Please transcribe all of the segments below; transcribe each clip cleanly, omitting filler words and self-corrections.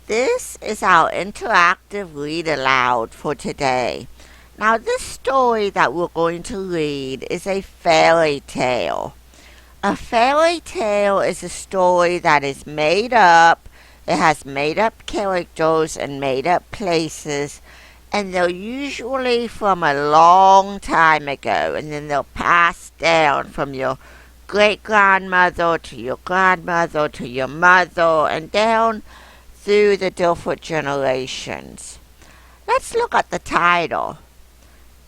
This is our interactive read aloud for today. Now, this story that we're going to read is a fairy tale. A fairy tale is a story that is made up, it has made up characters and made up places, and they're usually from a long time ago, and then they'll pass down from your great grandmother to your grandmother to your mother and down through the different generations. Let's look at the title,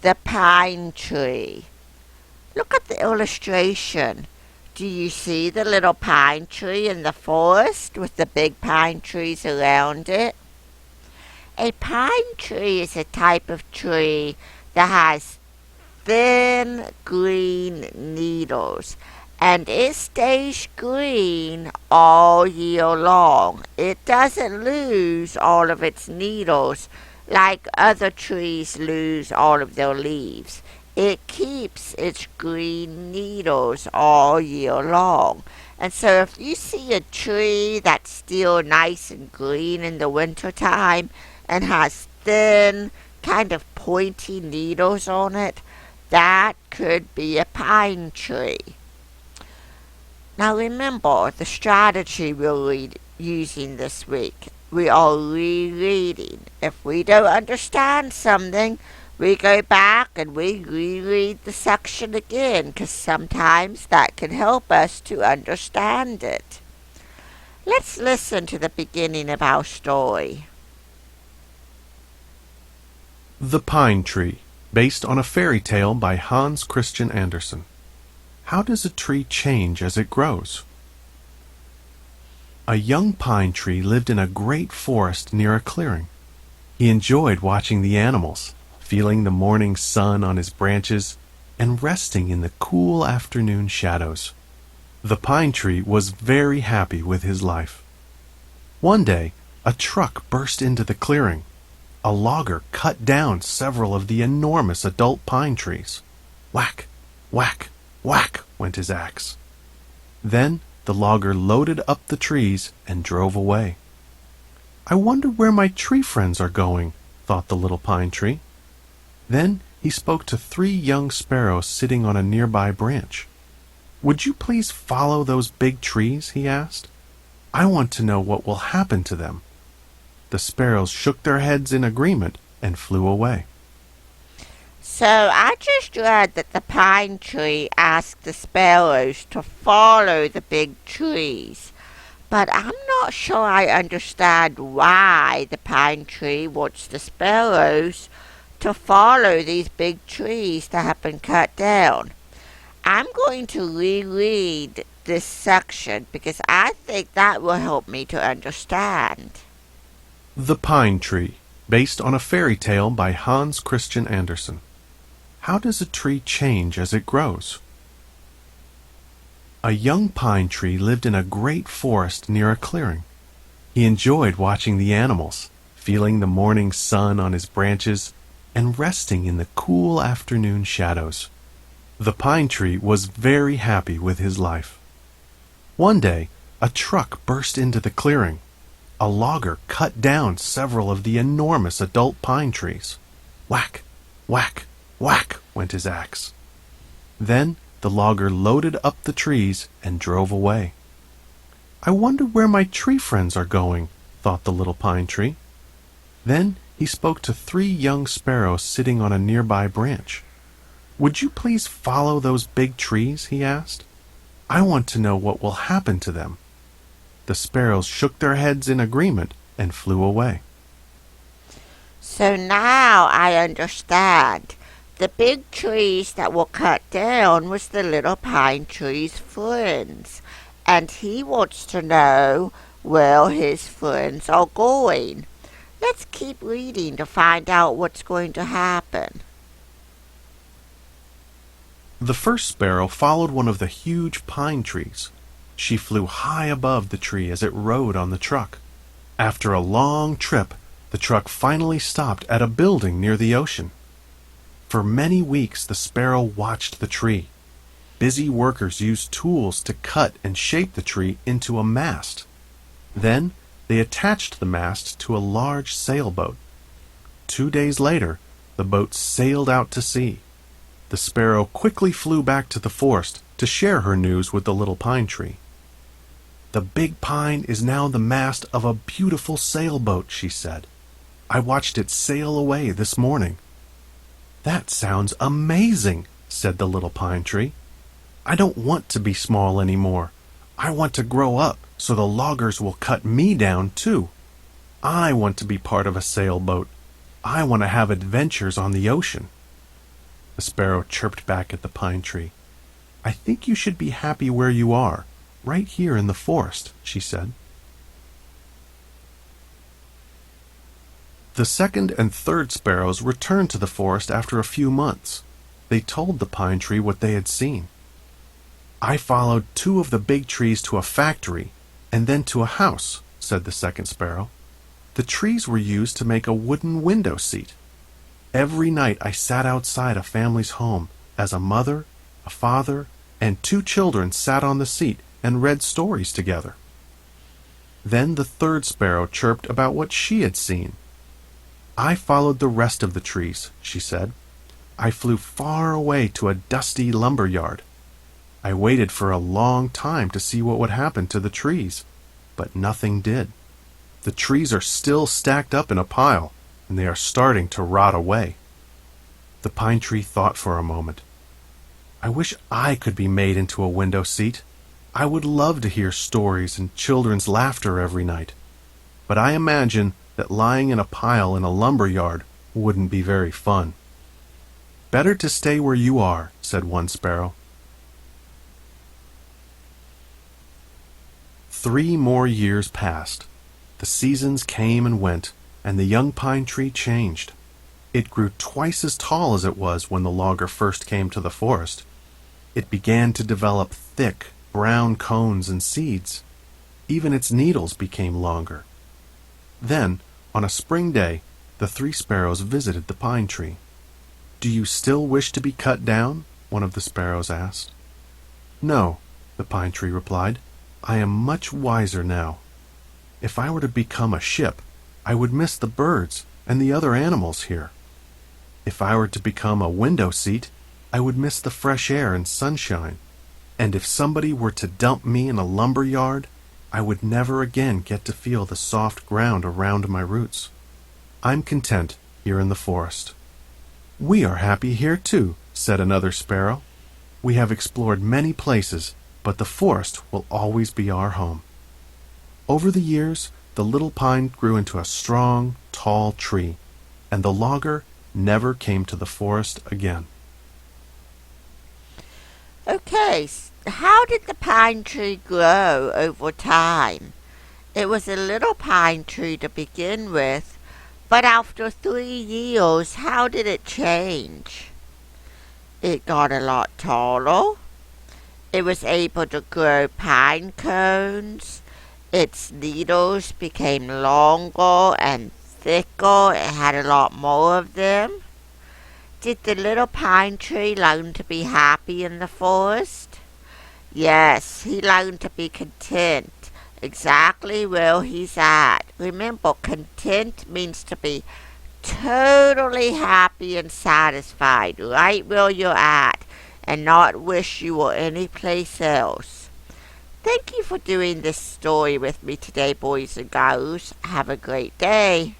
The Pine Tree. Look at the illustration. Do you see the little pine tree in the forest with the big pine trees around it? A pine tree is a type of tree that has thin green needles and it stays green all year long. It doesn't lose all of its needles like other trees lose all of their leaves. It keeps its green needles all year long. And so if you see a tree that's still nice and green in the wintertime and has thin, kind of pointy needles on it, that could be a pine tree. Now remember the strategy we're using this week. We are rereading. If we don't understand something, we go back and we reread the section again because sometimes that can help us to understand it. Let's listen to the beginning of our story. The Pine Tree, based on a fairy tale by Hans Christian Andersen. How does a tree change as it grows? A young pine tree lived in a great forest near a clearing. He enjoyed watching the animals, feeling the morning sun on his branches, and resting in the cool afternoon shadows. The pine tree was very happy with his life. One day, a truck burst into the clearing. A logger cut down several of the enormous adult pine trees. Whack, whack, whack went his axe. Then the logger loaded up the trees and drove away. I wonder where my tree friends are going, thought the little pine tree. Then he spoke to 3 young sparrows sitting on a nearby branch. Would you please follow those big trees? He asked. I want to know what will happen to them. The sparrows shook their heads in agreement and flew away. So I just read that the pine tree asked the sparrows to follow the big trees. But I'm not sure I understand why the pine tree wants the sparrows to follow these big trees that have been cut down. I'm going to reread this section because I think that will help me to understand. The Pine Tree, based on a fairy tale by Hans Christian Andersen. How does a tree change as it grows? A young pine tree lived in a great forest near a clearing. He enjoyed watching the animals, feeling the morning sun on his branches, and resting in the cool afternoon shadows. The pine tree was very happy with his life. One day, a truck burst into the clearing. A logger cut down several of the enormous adult pine trees. Whack, whack, whack went his axe. Then the logger loaded up the trees and drove away. I wonder where my tree friends are going, thought the little pine tree. Then he spoke to 3 young sparrows sitting on a nearby branch. Would you please follow those big trees? He asked. I want to know what will happen to them. The sparrows shook their heads in agreement and flew away. So now I understand. The big trees that were cut down was the little pine tree's friends, and he wants to know where his friends are going. Let's keep reading to find out what's going to happen. The first sparrow followed one of the huge pine trees. She flew high above the tree as it rode on the truck. After a long trip, the truck finally stopped at a building near the ocean. For many weeks, the sparrow watched the tree. Busy workers used tools to cut and shape the tree into a mast. Then, They attached the mast to a large sailboat. 2 days later, the boat sailed out to sea. The sparrow quickly flew back to the forest to share her news with the little pine tree. "The big pine is now the mast of a beautiful sailboat," she said. "I watched it sail away this morning." "That sounds amazing," said the little pine tree. "I don't want to be small anymore. I want to grow up so the loggers will cut me down too. I want to be part of a sailboat. I want to have adventures on the ocean." The sparrow chirped back at the pine tree. "I think you should be happy where you are, right here in the forest," she said. The second and third sparrows returned to the forest after a few months. They told the pine tree what they had seen. "I followed 2 of the big trees to a factory and then to a house," said the second sparrow. "The trees were used to make a wooden window seat. Every night I sat outside a family's home as a mother, a father, and 2 children sat on the seat and read stories together." Then the third sparrow chirped about what she had seen. "I followed the rest of the trees," she said. "I flew far away to a dusty lumber yard. I waited for a long time to see what would happen to the trees, but nothing did. The trees are still stacked up in a pile, and they are starting to rot away." The pine tree thought for a moment. "I wish I could be made into a window seat. I would love to hear stories and children's laughter every night. But I imagine that lying in a pile in a lumber yard wouldn't be very fun." "Better to stay where you are," said one sparrow. 3 more years passed. The seasons came and went, and the young pine tree changed. It grew twice as tall as it was when the logger first came to the forest. It began to develop thick, brown cones and seeds. Even its needles became longer. Then, on a spring day, the 3 sparrows visited the pine tree. "Do you still wish to be cut down?" one of the sparrows asked. "No," the pine tree replied. "I am much wiser now. If I were to become a ship, I would miss the birds and the other animals here. If I were to become a window seat, I would miss the fresh air and sunshine. And if somebody were to dump me in a lumber yard, I would never again get to feel the soft ground around my roots. I'm content here in the forest." "We are happy here too," said another sparrow. "We have explored many places, but the forest will always be our home." Over the years, the little pine grew into a strong, tall tree, and the logger never came to the forest again. Okay, how did the pine tree grow over time? It was a little pine tree to begin with, but after 3 years, how did it change? It got a lot taller. It was able to grow pine cones. Its needles became longer and thicker. It had a lot more of them. Did the little pine tree learn to be happy in the forest? Yes, he learned to be content exactly where he's at. Remember, content means to be totally happy and satisfied right where you're at and not wish you were anyplace else. Thank you for doing this story with me today, boys and girls. Have a great day.